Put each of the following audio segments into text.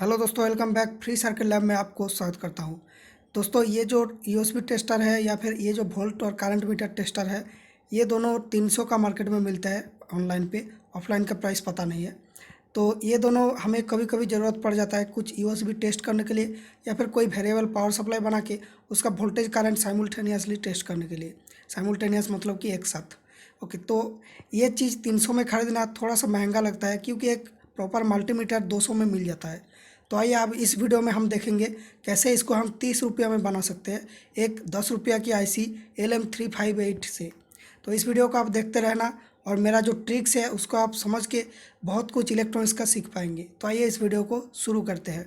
Hello दोस्तों, welcome back. Free circuit lab में आपको स्वागत करता हूं। दोस्तों, ये जो यूएसबी टेस्टर है या फिर ये जो वोल्ट और करंट मीटर टेस्टर है, ये दोनों 300 का मार्केट में मिलता है ऑनलाइन पे। ऑफलाइन का प्राइस पता नहीं है। तो ये दोनों हमें कभी कभी ज़रूरत पड़ जाता है कुछ यूएसबी टेस्ट करने के लिए, या फिर कोई वेरिएबल पावर सप्लाई बना के उसका वोल्टेज करंट साइमल्टेनियसली टेस्ट करने के लिए। साइमल्टेनियस मतलब कि एक साथ। ओके, तो ये चीज़ 300 में खरीदना थोड़ा सा महंगा लगता है, क्योंकि एक प्रॉपर मल्टीमीटर 200 में मिल जाता है। तो आइए अब इस वीडियो में हम देखेंगे कैसे इसको हम 30 रुपया में बना सकते हैं, एक 10 रुपया की आईसी LM358 से। तो इस वीडियो को आप देखते रहना, और मेरा जो ट्रिक्स है उसको आप समझ के बहुत कुछ इलेक्ट्रॉनिक्स का सीख पाएंगे। तो आइए इस वीडियो को शुरू करते हैं।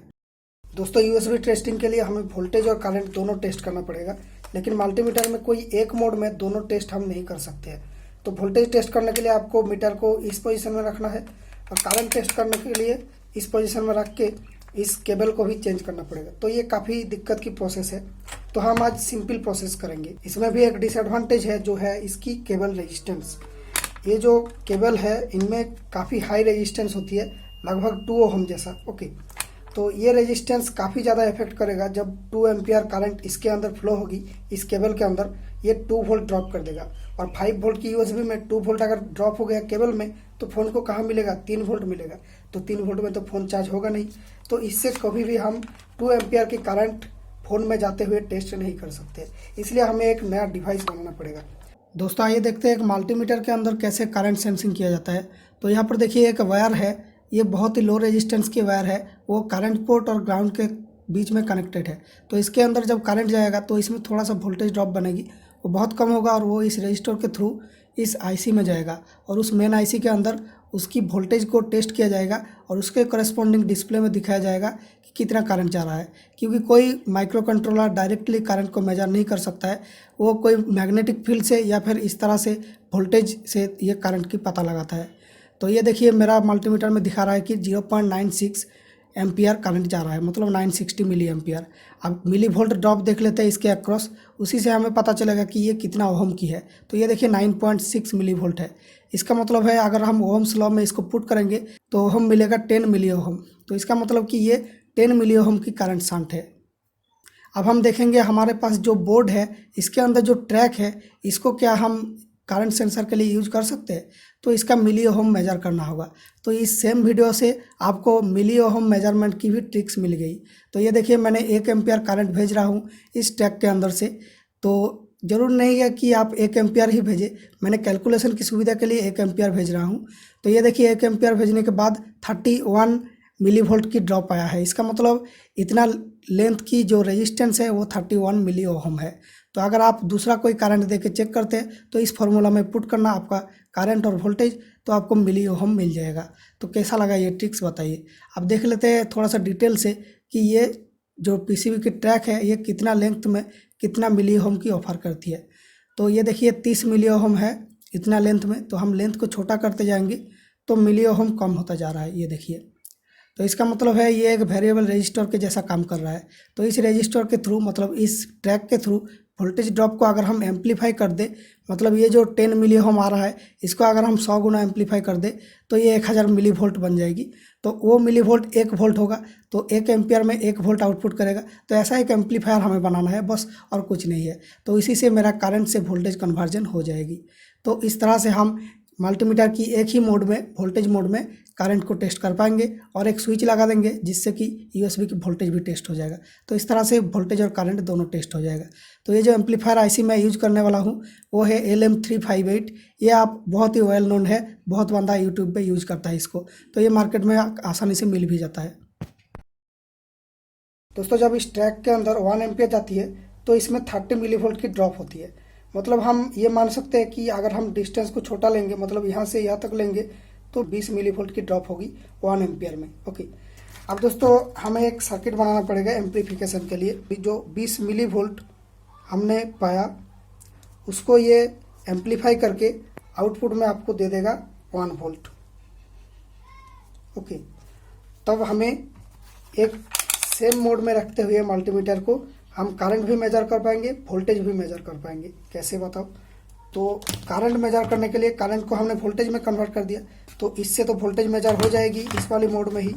दोस्तों, यूएसबी टेस्टिंग के लिए हमें वोल्टेज और करंट दोनों टेस्ट करना पड़ेगा, लेकिन मल्टीमीटर में कोई एक मोड में दोनों टेस्ट हम नहीं कर सकते हैं। तो वोल्टेज टेस्ट करने के लिए आपको मीटर को इस पोजीशन में रखना है, और करंट टेस्ट करने के लिए इस पोजीशन में रख के इस केबल को भी चेंज करना पड़ेगा। तो ये काफ़ी दिक्कत की प्रोसेस है। तो हम आज सिंपल प्रोसेस करेंगे। इसमें भी एक डिसएडवांटेज है, जो है इसकी केबल रेजिस्टेंस। ये जो केबल है इनमें काफ़ी हाई रेजिस्टेंस होती है, लगभग 2 ओहम जैसा। ओके, तो ये रेजिस्टेंस काफ़ी ज़्यादा इफेक्ट करेगा। जब 2 एम्पियर करंट इसके अंदर फ्लो होगी, इस केबल के अंदर, ये 2 वोल्ट ड्रॉप कर देगा। और 5 वोल्ट की यूएसबी में 2 वोल्ट अगर ड्रॉप हो गया केबल में, तो फ़ोन को कहाँ मिलेगा? 3 वोल्ट मिलेगा। तो 3 वोल्ट में तो फ़ोन चार्ज होगा नहीं। तो इससे कभी भी हम 2 एम्पियर की करंट फ़ोन में जाते हुए टेस्ट नहीं कर सकते। इसलिए हमें एक नया डिवाइस बनाना पड़ेगा। दोस्तों, आइए देखते हैं एक मल्टीमीटर के अंदर कैसे करंट सेंसिंग किया जाता है। तो यहाँ पर देखिए एक वायर है, ये बहुत ही लो रेजिस्टेंस की वायर है। वो करंट पोर्ट और ग्राउंड के बीच में कनेक्टेड है। तो इसके अंदर जब करंट जाएगा तो इसमें थोड़ा सा वोल्टेज ड्रॉप बनेगी, वो बहुत कम होगा, और वो इस रजिस्टर के थ्रू इस आईसी में जाएगा, और उस मेन आईसी के अंदर उसकी वोल्टेज को टेस्ट किया जाएगा, और उसके करस्पॉन्डिंग डिस्प्ले में दिखाया जाएगा कि कितना करंट जा रहा है। क्योंकि कोई माइक्रो कंट्रोलर डायरेक्टली करंट को मेजर नहीं कर सकता है, वो कोई मैग्नेटिक फील्ड से या फिर इस तरह से वोल्टेज से ये करंट की पता लगाता है। तो ये देखिए मेरा मल्टीमीटर में दिखा रहा है कि 0.96 एम्पियर करंट जा रहा है, मतलब 960 मिली एम्पियर। अब मिली वोल्ट ड्रॉप देख लेते हैं इसके अक्रॉस, उसी से हमें पता चलेगा कि ये कितना ओहम की है। तो ये देखिए 9.6 मिली वोल्ट है। इसका मतलब है अगर हम ओहम्स लॉ में इसको पुट करेंगे तो ओहम मिलेगा 10 मिली ओहम। तो इसका मतलब कि ये 10 मिली ओहम की करंट शंट है। अब हम देखेंगे हमारे पास जो बोर्ड है, इसके अंदर जो ट्रैक है, इसको क्या हम करंट सेंसर के लिए यूज कर सकते हैं? तो इसका मिली ओहम मेजर करना होगा। तो इस सेम वीडियो से आपको मिली ओहम मेजरमेंट की भी ट्रिक्स मिल गई। तो ये देखिए मैंने 1 एम्पियर करंट भेज रहा हूँ इस ट्रैक के अंदर से। तो ज़रूर नहीं है कि आप 1 एम्पियर ही भेजें, मैंने कैलकुलेशन की सुविधा के लिए 1 एम्पियर भेज रहा हूँ। तो ये देखिए 1 एम्पियर भेजने के बाद 31 मिली वोल्ट की ड्रॉप आया है। इसका मतलब इतना लेंथ की जो रेजिस्टेंस है वो 31 मिली ओहम है। तो अगर आप दूसरा कोई करंट देके चेक करते हैं तो इस फॉर्मूला में पुट करना आपका करंट और वोल्टेज, तो आपको मिली ओहम मिल जाएगा। तो कैसा लगा ये ट्रिक्स बताइए। अब देख लेते हैं थोड़ा सा डिटेल से कि ये जो पीसीबी की ट्रैक है ये कितना लेंथ में कितना मिली ओहम की ऑफर करती है। तो ये देखिए 30 मिली ओहम है इतना लेंथ में। तो हम लेंथ को छोटा करते जाएंगे तो मिली ओहम कम होता जा रहा है, ये देखिए। तो इसका मतलब है ये एक वेरिएबल रजिस्टर के जैसा काम कर रहा है। तो इस रजिस्टर के थ्रू, मतलब इस ट्रैक के थ्रू वोल्टेज ड्रॉप को अगर हम एम्पलीफाई कर दे, मतलब ये जो 10 मिली ओम आ रहा है इसको अगर हम 100 गुना एम्पलीफाई कर दे तो ये 1000 मिली वोल्ट बन जाएगी। तो वो मिली वोल्ट 1 वोल्ट होगा, तो 1 एम्पियर में 1 वोल्ट आउटपुट करेगा। तो ऐसा एक एम्पलीफायर हमें बनाना है बस, और कुछ नहीं है। तो इसी से मेरा करंट से वोल्टेज कन्वर्जन हो जाएगी। तो इस तरह से हम मल्टीमीटर की एक ही मोड में, वोल्टेज मोड में करंट को टेस्ट कर पाएंगे, और एक स्विच लगा देंगे जिससे कि यूएसबी की वोल्टेज भी टेस्ट हो जाएगा। तो इस तरह से वोल्टेज और करंट दोनों टेस्ट हो जाएगा। तो ये जो एम्पलीफायर आईसी मैं यूज करने वाला हूँ वो है LM358। ये आप बहुत ही वेल नोन है, बहुत बंदा यूट्यूब पे यूज करता है इसको। तो ये मार्केट में आसानी से मिल भी जाता है। दोस्तों, जब इस ट्रैक के अंदर 1 एम्पियर जाती है तो इसमें 30 मिली वोल्ट की ड्रॉप होती है। मतलब हम ये मान सकते हैं कि अगर हम डिस्टेंस को छोटा लेंगे, मतलब यहाँ से यहाँ तक लेंगे, तो 20 मिली वोल्ट की ड्रॉप होगी 1 एम्पियर में। ओके, अब दोस्तों हमें एक सर्किट बनाना पड़ेगा एम्पलीफिकेशन के लिए। जो 20 मिली वोल्ट हमने पाया उसको ये एम्पलीफाई करके आउटपुट में आपको दे देगा 1 वोल्ट। ओके, तब हमें एक सेम मोड में रखते हुए मल्टीमीटर को हम करंट भी मेजर कर पाएंगे, वोल्टेज भी मेजर कर पाएंगे। कैसे बताओ? तो करंट मेजर करने के लिए करंट को हमने वोल्टेज में कन्वर्ट कर दिया, तो इससे तो वोल्टेज मेजर हो जाएगी इस वाली मोड में ही।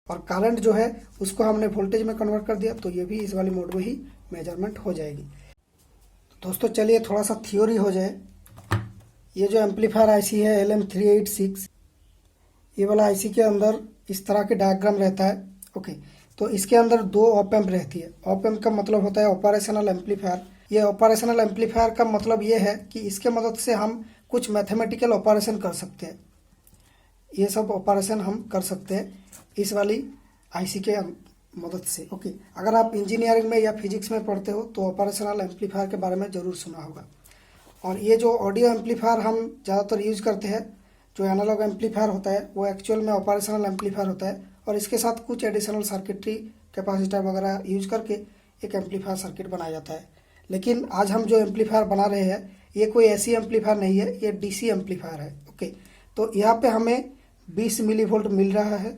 और करंट जो है उसको हमने वोल्टेज में कन्वर्ट कर दिया, तो ये भी इस वाली मोड में ही मेजरमेंट हो जाएगी। तो दोस्तों चलिए थोड़ा सा थ्योरी हो जाए। ये जो एम्पलीफायर आईसी है LM386, ये वाला आईसी के अंदर इस तरह के डायग्राम रहता है। ओके, तो इसके अंदर 2 ऑप एम्प रहती है। ऑप एम्प का मतलब होता है ऑपरेशनल एम्पलीफायर। ये ऑपरेशनल एम्पलीफायर का मतलब ये है कि इसके मदद से हम कुछ मैथमेटिकल ऑपरेशन कर सकते हैं। ये सब ऑपरेशन हम कर सकते हैं इस वाली आईसी के मदद से। ओके, अगर आप इंजीनियरिंग में या फिजिक्स में पढ़ते हो तो ऑपरेशनल एम्पलीफायर के बारे में ज़रूर सुना होगा। और ये जो ऑडियो एम्पलीफायर हम ज़्यादातर यूज करते हैं, जो एनालॉग एम्पलीफायर होता है, वो एक्चुअल में ऑपरेशनल एम्पलीफायर होता है, और इसके साथ कुछ एडिशनल सर्किटरी, कैपेसिटर वगैरह यूज करके एक एम्पलीफायर सर्किट बनाया जाता है। लेकिन आज हम जो एम्पलीफायर बना रहे हैं ये कोई ऐसी एम्पलीफायर नहीं है, ये डीसी एम्पलीफायर है। ओके, तो यहाँ पे हमें 20 मिली वोल्ट मिल रहा है।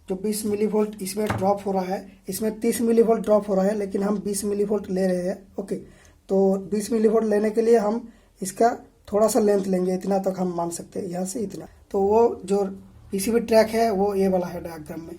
जो 20 मिली वोल्ट इसमें ड्रॉप हो रहा है, इसमें 30 मिली वोल्ट ड्रॉप हो रहा है, लेकिन हम 20 मिली वोल्ट ले रहे हैं। ओके, तो 20 मिली वोल्ट लेने के लिए हम इसका थोड़ा सा लेंथ लेंगे, इतना तक हम मान सकते हैं, यहाँ से इतना। तो वो जो पीसीबी ट्रैक है वो ये वाला है डायग्राम में।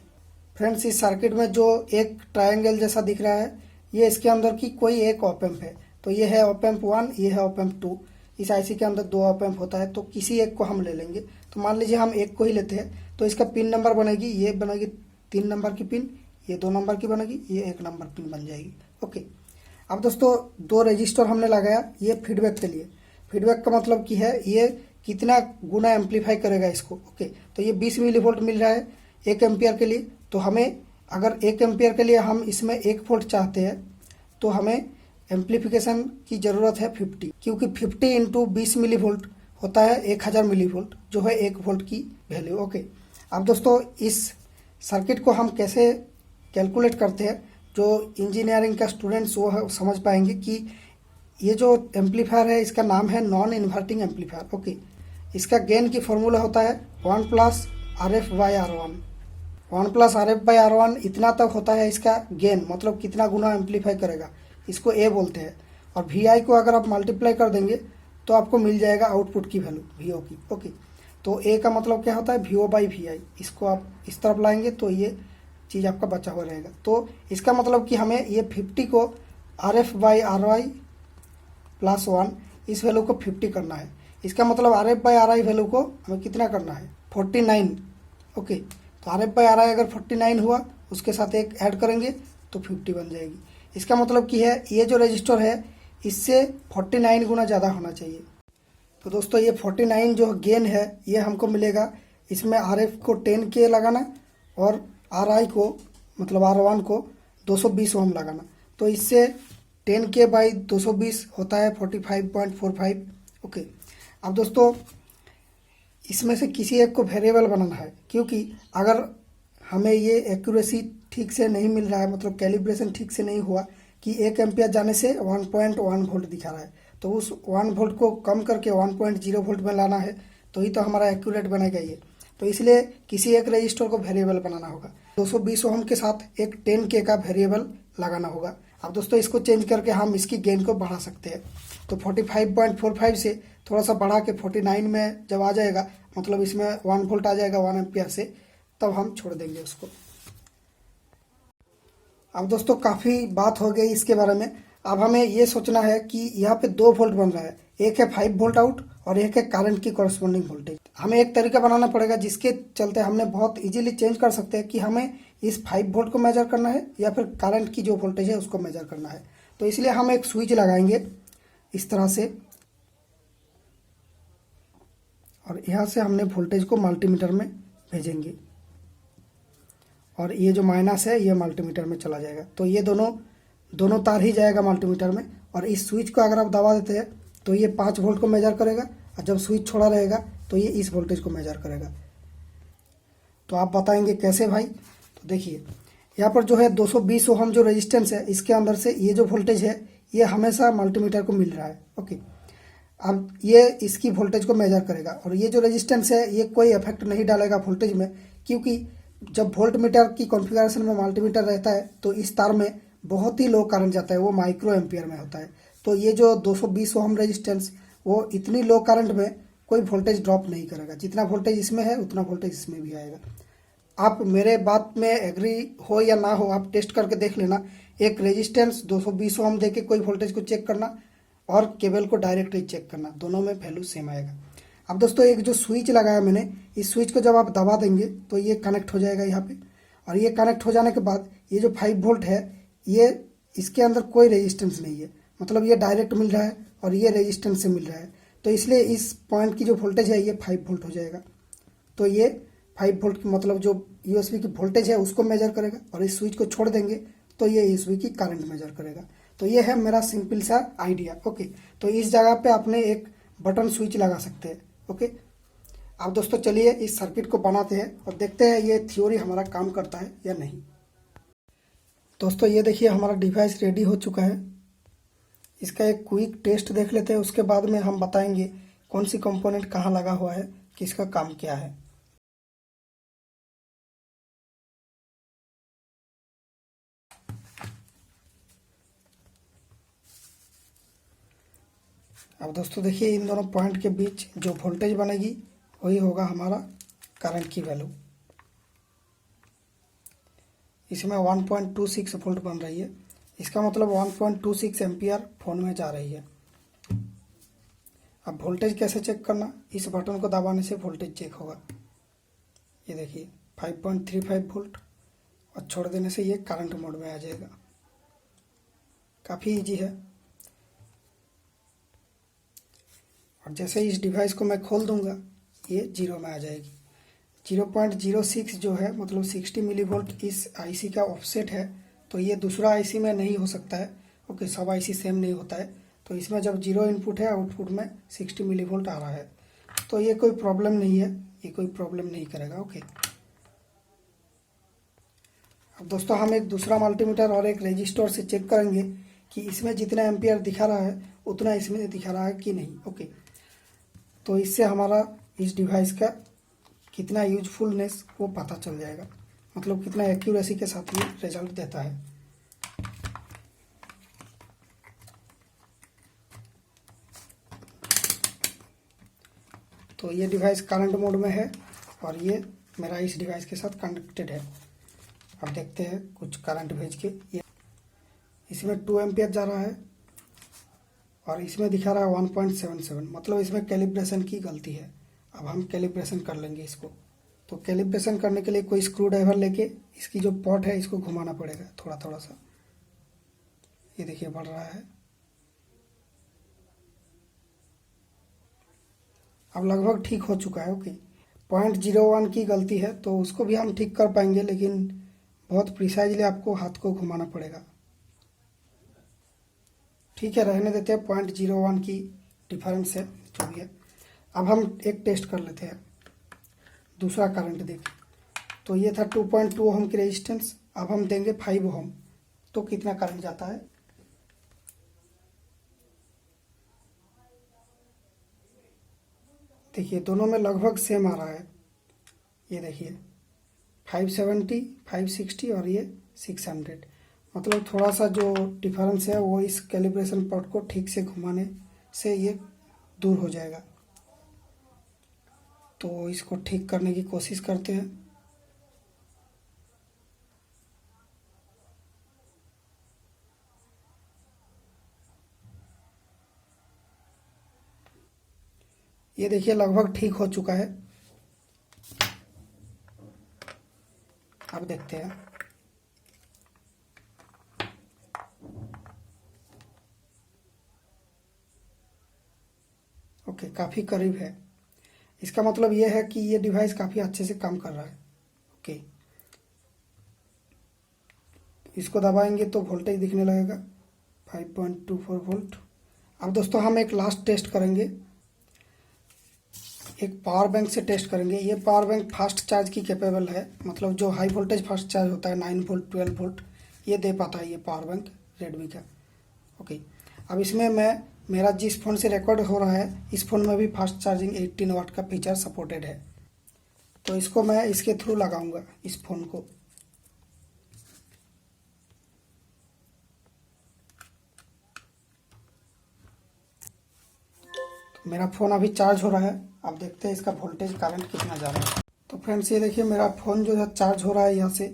फ्रेंड्स, इस सर्किट में जो एक ट्रायंगल जैसा दिख रहा है, ये इसके अंदर की कोई एक ऑप एम्प है। तो ये है ऑप एम्प 1, ये है ऑप एम्प 2। इस आईसी के अंदर 2 ऑप एम्प होता है, तो किसी एक को हम ले लेंगे। तो मान लीजिए हम एक को ही लेते हैं, तो इसका पिन नंबर बनेगी, ये बनेगी 3 नंबर की पिन, ये 2 नंबर की बनेगी, ये 1 नंबर पिन बन जाएगी। ओके, अब दोस्तों 2 रजिस्टर हमने लगाया, ये फीडबैक के लिए। फीडबैक का मतलब की है ये कितना गुना एम्पलीफाई करेगा इसको। ओके, तो ये 20 मिली वोल्ट मिल रहा है 1 एम्पियर के लिए। तो हमें अगर 1 एम्पियर के लिए हम इसमें 1 वोल्ट चाहते हैं, तो हमें एम्पलीफिकेशन की ज़रूरत है 50, क्योंकि 50 इंटू 20 मिली वोल्ट होता है 1000 मिली वोल्ट, जो है 1 वोल्ट की वैल्यू। ओके, अब दोस्तों इस सर्किट को हम कैसे कैलकुलेट करते हैं, जो इंजीनियरिंग का स्टूडेंट्स वो समझ पाएंगे कि ये जो एम्पलीफायर है इसका नाम है नॉन इन्वर्टिंग एम्पलीफायर। ओके, इसका गेन की फॉर्मूला होता है 1 प्लस RF/R1। 1 प्लस RF/R1 इतना तक होता है इसका गेन, मतलब कितना गुना एम्पलीफाई करेगा, इसको ए बोलते हैं। और VI को अगर आप मल्टीप्लाई कर देंगे तो आपको मिल जाएगा आउटपुट की वैल्यू VO की। ओके, तो ए का मतलब क्या होता है VO/VI। इसको आप इस तरफ लाएंगे तो ये चीज़ आपका बचा हुआ रहेगा। तो इसका मतलब कि हमें ये 50 को RF/RI प्लस 1 इस वैल्यू को 50 करना है। इसका मतलब RF/RI वैल्यू को हमें कितना करना है 49। ओके, तो RF/RI अगर 49 हुआ, उसके साथ एक ऐड करेंगे तो 50 बन जाएगी। इसका मतलब कि है ये जो रजिस्टर है इससे 49 गुना ज़्यादा होना चाहिए। तो दोस्तों ये 49 जो गेन है ये हमको मिलेगा, इसमें RF को 10K लगाना और RI को मतलब R1 को 220 ओम लगाना। तो इससे 10K बाई 220 होता है 45.45। ओके, अब दोस्तों इसमें से किसी एक को वेरिएबल बनाना है, क्योंकि अगर हमें ये एक्यूरेसी ठीक से नहीं मिल रहा है, मतलब कैलिब्रेशन ठीक से नहीं हुआ कि 1 एम्पियर जाने से 1.1 वोल्ट दिखा रहा है, तो उस 1 वोल्ट को कम करके 1.0 वोल्ट में लाना है, तो ही तो हमारा एक्यूरेट बनेगा ये। तो इसलिए किसी एक रजिस्टर को वेरिएबल बनाना होगा। 220 ओम के साथ एक 10K का वेरिएबल लगाना होगा। अब दोस्तों इसको चेंज करके हम इसकी गेन को बढ़ा सकते हैं। तो 45.45 से थोड़ा सा बढ़ा के 49 में जब आ जाएगा, मतलब इसमें 1 वोल्ट आ जाएगा 1 एम्पियर से, तब हम छोड़ देंगे उसको। अब दोस्तों काफ़ी बात हो गई इसके बारे में। अब हमें ये सोचना है कि यहाँ पे 2 वोल्ट बन रहा है, एक है 5 वोल्ट आउट और एक है करंट की कॉरस्पॉन्डिंग वोल्टेज। हमें एक तरीका बनाना पड़ेगा जिसके चलते हमने बहुत इजीली चेंज कर सकते हैं कि हमें इस 5 वोल्ट को मेजर करना है या फिर करंट की जो वोल्टेज है उसको मेजर करना है। तो इसलिए हम एक स्विच लगाएंगे इस तरह से, और यहाँ से हमने वोल्टेज को मल्टीमीटर में भेजेंगे, और ये जो माइनस है ये मल्टीमीटर में चला जाएगा। तो ये दोनों तार ही जाएगा मल्टीमीटर में। और इस स्विच को अगर आप दबा देते हैं तो ये 5 वोल्ट को मेजर करेगा, और जब स्विच छोड़ा रहेगा तो ये इस वोल्टेज को मेजर करेगा। तो आप बताएंगे कैसे भाई? तो देखिए यहाँ पर जो है 220 ओम जो रेजिस्टेंस है, इसके अंदर से ये जो वोल्टेज है ये हमेशा मल्टीमीटर को मिल रहा है। ओके, अब ये इसकी वोल्टेज को मेजर करेगा, और ये जो रेजिस्टेंस है ये कोई इफेक्ट नहीं डालेगा वोल्टेज में, क्योंकि जब वोल्ट मीटर की कॉन्फ़िगरेशन में मल्टीमीटर रहता है तो इस तार में बहुत ही लो करंट जाता है, वो माइक्रो एम्पियर में होता है। तो ये जो 220 ओम रेजिस्टेंस वो इतनी लो करंट में कोई वोल्टेज ड्रॉप नहीं करेगा, जितना वोल्टेज इसमें है उतना वोल्टेज इसमें भी आएगा। आप मेरे बात में एग्री हो या ना हो, आप टेस्ट करके देख लेना। एक रेजिस्टेंस 220 ओम दे के कोई वोल्टेज को चेक करना और केबल को डायरेक्टली चेक करना, दोनों में वैल्यू सेम आएगा। अब दोस्तों एक जो स्विच लगाया मैंने, इस स्विच को जब आप दबा देंगे तो ये कनेक्ट हो जाएगा यहाँ पे, और ये कनेक्ट हो जाने के बाद ये जो 5 वोल्ट है, ये इसके अंदर कोई रेजिस्टेंस नहीं है, मतलब ये डायरेक्ट मिल रहा है और ये रेजिस्टेंस से मिल रहा है, तो इसलिए इस पॉइंट की जो वोल्टेज है ये 5 वोल्ट हो जाएगा। तो ये 5 वोल्ट की मतलब जो यूएसबी की वोल्टेज है उसको मेजर करेगा, और इस स्विच को छोड़ देंगे तो ये यूएसबी की करंट मेजर करेगा। तो ये है मेरा सिंपल सा आइडिया। ओके, तो इस जगह पे आपने एक बटन स्विच लगा सकते हैं। ओके, अब दोस्तों चलिए इस सर्किट को बनाते हैं और देखते हैं ये थ्योरी हमारा काम करता है या नहीं। दोस्तों ये देखिए हमारा डिवाइस रेडी हो चुका है। इसका एक क्विक टेस्ट देख लेते हैं, उसके बाद में हम बताएंगे कौन सी कंपोनेंट कहाँ लगा हुआ है, किसका काम क्या है। अब दोस्तों देखिए इन दोनों पॉइंट के बीच जो वोल्टेज बनेगी वही होगा हमारा करंट की वैल्यू। इसमें 1.26 वोल्ट बन रही है, इसका मतलब 1.26 एम्पियर फोन में जा रही है। अब वोल्टेज कैसे चेक करना, इस बटन को दबाने से वोल्टेज चेक होगा। ये देखिए 5.35 वोल्ट, और छोड़ देने से ये करंट मोड में आ जाएगा। काफ़ी इजी है। और जैसे ही इस डिवाइस को मैं खोल दूंगा ये जीरो में आ जाएगी। 0.06 जो है मतलब 60 मिली वोल्ट इस आईसी का ऑफसेट है, तो ये दूसरा आईसी में नहीं हो सकता है। ओके, सब आईसी सेम नहीं होता है, तो इसमें जब जीरो इनपुट है आउटपुट में 60 मिली वोल्ट आ रहा है, तो ये कोई प्रॉब्लम नहीं है, ये कोई प्रॉब्लम नहीं करेगा। ओके, अब दोस्तों हम एक दूसरा मल्टीमीटर और एक रजिस्टर से चेक करेंगे कि इसमें जितना एम्पियर दिखा रहा है उतना इसमें दिखा रहा है कि नहीं। ओके, तो इससे हमारा इस डिवाइस का कितना यूजफुलनेस वो पता चल जाएगा, मतलब कितना एक्यूरेसी के साथ ये रिजल्ट देता है। तो ये डिवाइस करंट मोड में है और ये मेरा इस डिवाइस के साथ कनेक्टेड है। अब देखते हैं कुछ करंट भेज के, ये इसमें 2 एम्पियर जा रहा है और इसमें दिखा रहा है 1.77, मतलब इसमें कैलिब्रेशन की गलती है। अब हम कैलिब्रेशन कर लेंगे इसको। तो कैलिब्रेशन करने के लिए कोई स्क्रू ड्राइवर लेके इसकी जो पॉट है इसको घुमाना पड़ेगा थोड़ा थोड़ा सा। ये देखिए बढ़ रहा है। अब लगभग ठीक हो चुका है। ओके, 0.01 की गलती है तो उसको भी हम ठीक कर पाएंगे, लेकिन बहुत प्रिसाइजली आपको हाथ को घुमाना पड़ेगा। ठीक है, रहने देते हैं, 0.01 की डिफरेंस है जो भी है। अब हम एक टेस्ट कर लेते हैं दूसरा करंट देख। तो ये था 2.2 ओम की रेजिस्टेंस, अब हम देंगे 5 ओम, तो कितना करंट जाता है। देखिए दोनों में लगभग सेम आ रहा है। ये देखिए 570, 560 और ये 600, मतलब थोड़ा सा जो डिफरेंस है वो इस कैलिब्रेशन पॉट को ठीक से घुमाने से ये दूर हो जाएगा। तो इसको ठीक करने की कोशिश करते हैं। ये देखिए लगभग ठीक हो चुका है। अब देखते हैं। ओके, काफ़ी करीब है। इसका मतलब ये है कि ये डिवाइस काफ़ी अच्छे से काम कर रहा है। ओके, इसको दबाएंगे तो वोल्टेज दिखने लगेगा 5.24 वोल्ट। अब दोस्तों हम एक लास्ट टेस्ट करेंगे, एक पावर बैंक से टेस्ट करेंगे। ये पावर बैंक फास्ट चार्ज की कैपेबल है, मतलब जो हाई वोल्टेज फास्ट चार्ज होता है 9 वोल्ट 12 वोल्ट ये दे पाता है ये पावर बैंक रेडमी का। ओके, अब इसमें मैं मेरा जिस फ़ोन से रिकॉर्ड हो रहा है इस फ़ोन में भी फास्ट चार्जिंग 18 वाट का फीचर सपोर्टेड है, तो इसको मैं इसके थ्रू लगाऊंगा इस फ़ोन को। तो मेरा फ़ोन अभी चार्ज हो रहा है, अब देखते हैं इसका वोल्टेज करंट कितना जा रहा है। तो फ्रेंड्स ये देखिए मेरा फ़ोन जो है चार्ज हो रहा है यहाँ से।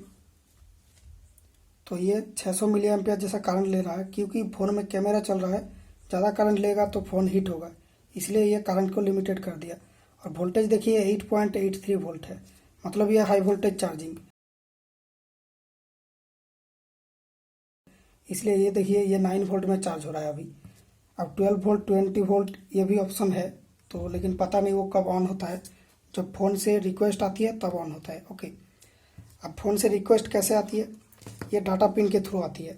तो ये 600 मिली एम्पियर जैसा करंट ले रहा है, क्योंकि फ़ोन में कैमरा चल रहा है, ज़्यादा करंट लेगा तो फ़ोन हीट होगा, इसलिए ये करंट को लिमिटेड कर दिया। और वोल्टेज देखिए 8.83 वोल्ट है, मतलब ये हाई वोल्टेज चार्जिंग, इसलिए ये देखिए ये 9 वोल्ट में चार्ज हो रहा है अभी। अब 12 वोल्ट 20 वोल्ट ये भी ऑप्शन है, तो लेकिन पता नहीं वो कब ऑन होता है, जब फ़ोन से रिक्वेस्ट आती है तब ऑन होता है। ओके, अब फ़ोन से रिक्वेस्ट कैसे आती है, ये डाटा पिन के थ्रू आती है।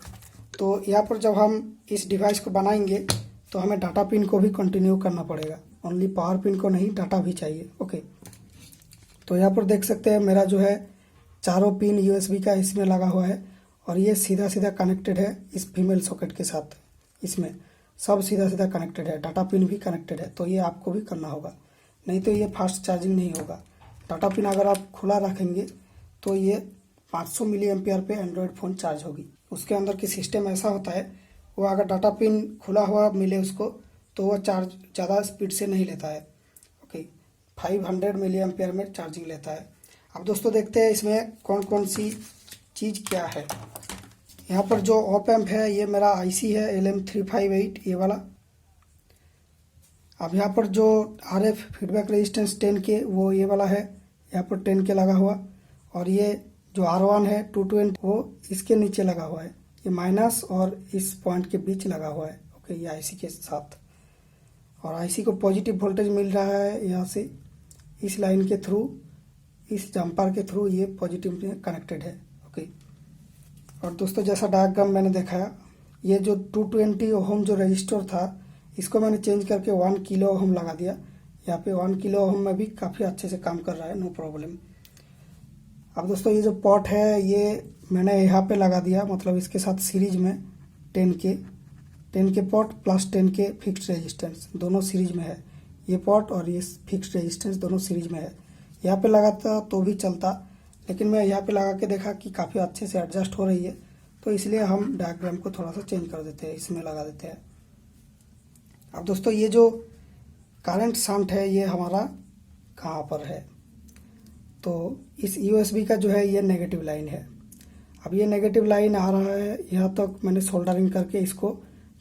तो यहाँ पर जब हम इस डिवाइस को बनाएंगे तो हमें डाटा पिन को भी कंटिन्यू करना पड़ेगा, ओनली पावर पिन को नहीं, डाटा भी चाहिए। ओके, तो यहाँ पर देख सकते हैं मेरा जो है चारों पिन यूएसबी का इसमें लगा हुआ है, और ये सीधा सीधा कनेक्टेड है इस फीमेल सॉकेट के साथ। इसमें सब सीधा सीधा कनेक्टेड है, डाटा पिन भी कनेक्टेड है, तो ये आपको भी करना होगा, नहीं तो ये फास्ट चार्जिंग नहीं होगा। डाटा पिन अगर आप खुला रखेंगे तो ये 500 मिली एम्पियर पे एंड्रॉयड फ़ोन चार्ज होगी। उसके अंदर की सिस्टम ऐसा होता है, वो अगर डाटा पिन खुला हुआ मिले उसको तो वो चार्ज ज़्यादा स्पीड से नहीं लेता है। ओके, 500 मिली एम्पियर में चार्जिंग लेता है। अब दोस्तों देखते हैं इसमें कौन कौन सी चीज़ क्या है। यहाँ पर जो ऑप एम्प है ये मेरा आईसी है LM358 ये वाला। अब यहाँ पर जो RF फीडबैक रेजिस्टेंस 10 के वो ये वाला है, यहाँ पर 10 के लगा हुआ। और ये जो R1 है 220 वो इसके नीचे लगा हुआ है, ये माइनस और इस पॉइंट के बीच लगा हुआ है। ओके, ये आईसी के साथ, और आईसी को पॉजिटिव वोल्टेज मिल रहा है यहाँ से, इस लाइन के थ्रू, इस जंपर के थ्रू ये पॉजिटिव में कनेक्टेड है। ओके, और दोस्तों जैसा डायग्राम मैंने दिखाया, ये जो 220 ओम जो रजिस्टर था इसको मैंने चेंज करके 1 किलो ओम लगा दिया। यहाँ पे 1 किलो ओम में भी काफ़ी अच्छे से काम कर रहा है, नो प्रॉब्लम। अब दोस्तों ये जो पॉट है ये मैंने यहाँ पे लगा दिया, मतलब इसके साथ सीरीज में 10 के पॉट प्लस 10 के फिक्स्ड रेजिस्टेंस दोनों सीरीज में है। ये पॉट और ये फिक्स्ड रेजिस्टेंस दोनों सीरीज में है। यहाँ पे लगाता तो भी चलता, लेकिन मैं यहाँ पे लगा के देखा कि काफ़ी अच्छे से एडजस्ट हो रही है, तो इसलिए हम डायग्राम को थोड़ा सा चेंज कर देते हैं, इसमें लगा देते हैं। अब दोस्तों ये जो करंट शंट है ये हमारा कहाँ पर है, तो इस यूएसबी का जो है ये नेगेटिव लाइन है। अब ये नेगेटिव लाइन आ रहा है यहाँ तक, मैंने सोल्डरिंग करके इसको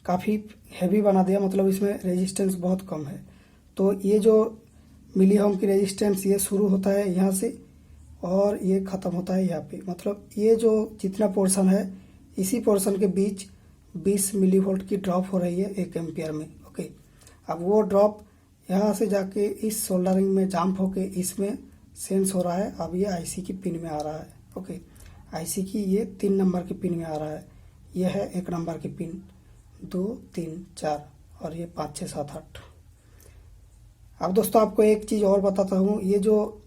काफ़ी हैवी बना दिया, मतलब इसमें रेजिस्टेंस बहुत कम है। तो ये जो मिली ओम की रेजिस्टेंस ये शुरू होता है यहाँ से और ये ख़त्म होता है यहाँ पे, मतलब ये जो जितना पोर्शन है इसी पोर्शन के बीच 20 मिली वोल्ट की ड्रॉप हो रही है 1 एम्पियर में। ओके, अब वो ड्रॉप यहाँ से जाके इस सोल्डरिंग में जंप होके इसमें सेंस हो रहा है। अब ये आईसी की पिन में आ रहा है। ओके, आईसी की ये 3 नंबर की पिन में आ रहा है, ये है 1 नंबर की पिन, 2 3 4 और ये 5 6 7 8। अब दोस्तों आपको एक चीज़ और बताता हूँ, ये जो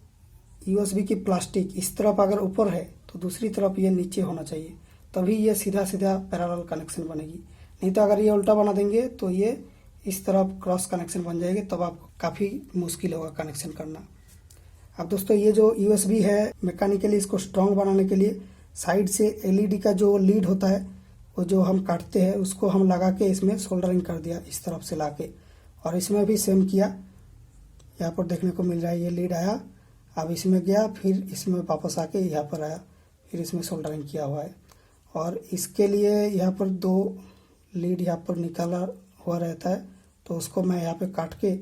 यूएसबी की प्लास्टिक इस तरफ अगर ऊपर है तो दूसरी तरफ ये नीचे होना चाहिए, तभी ये सीधा सीधा पैरेलल कनेक्शन बनेगी। नहीं तो अगर ये उल्टा बना देंगे तो ये इस तरफ क्रॉस कनेक्शन बन जाएगी, तब आपको काफ़ी मुश्किल होगा कनेक्शन करना। अब दोस्तों ये जो यूएसबी है मैकेनिकली इसको स्ट्रॉन्ग बनाने के लिए साइड से एलईडी का जो लीड होता है वो जो हम काटते हैं उसको हम लगा के इसमें सोल्डरिंग कर दिया इस तरफ से लाके, और इसमें भी सेम किया। यहाँ पर देखने को मिल रहा है ये लीड आया, अब इसमें गया, फिर इसमें वापस आके यहाँ पर आया, फिर इसमें सोल्डरिंग किया हुआ है। और इसके लिए यहाँ पर 2 लीड यहाँ पर निकाला हुआ रहता है, तो उसको मैं यहाँ पे काट के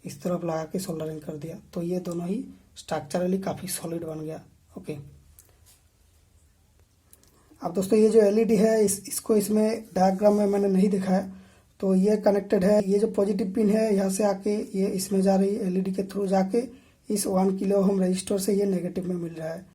इस तरफ लगा के सोल्डरिंग कर दिया, तो ये दोनों ही स्ट्रक्चरली काफ़ी सॉलिड बन गया। ओके, अब दोस्तों ये जो एलईडी है इसको इसमें डायग्राम में मैंने नहीं दिखाया, तो ये कनेक्टेड है। ये जो पॉजिटिव पिन है यहाँ से आके ये इसमें जा रही है, एलईडी के थ्रू जाके इस 1 किलो ओम रजिस्टर से ये नेगेटिव में मिल रहा है।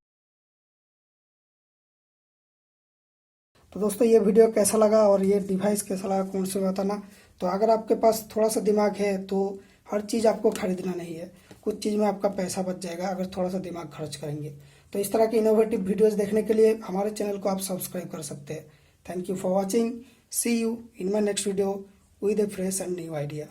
तो दोस्तों ये वीडियो कैसा लगा और ये डिवाइस कैसा लगा कौन से बताना। तो अगर आपके पास थोड़ा सा दिमाग है तो हर चीज़ आपको खरीदना नहीं है, कुछ चीज़ में आपका पैसा बच जाएगा अगर थोड़ा सा दिमाग खर्च करेंगे। तो इस तरह की इनोवेटिव वीडियोस देखने के लिए हमारे चैनल को आप सब्सक्राइब कर सकते हैं। Thank you for watching, see you in my next video with a fresh and new idea.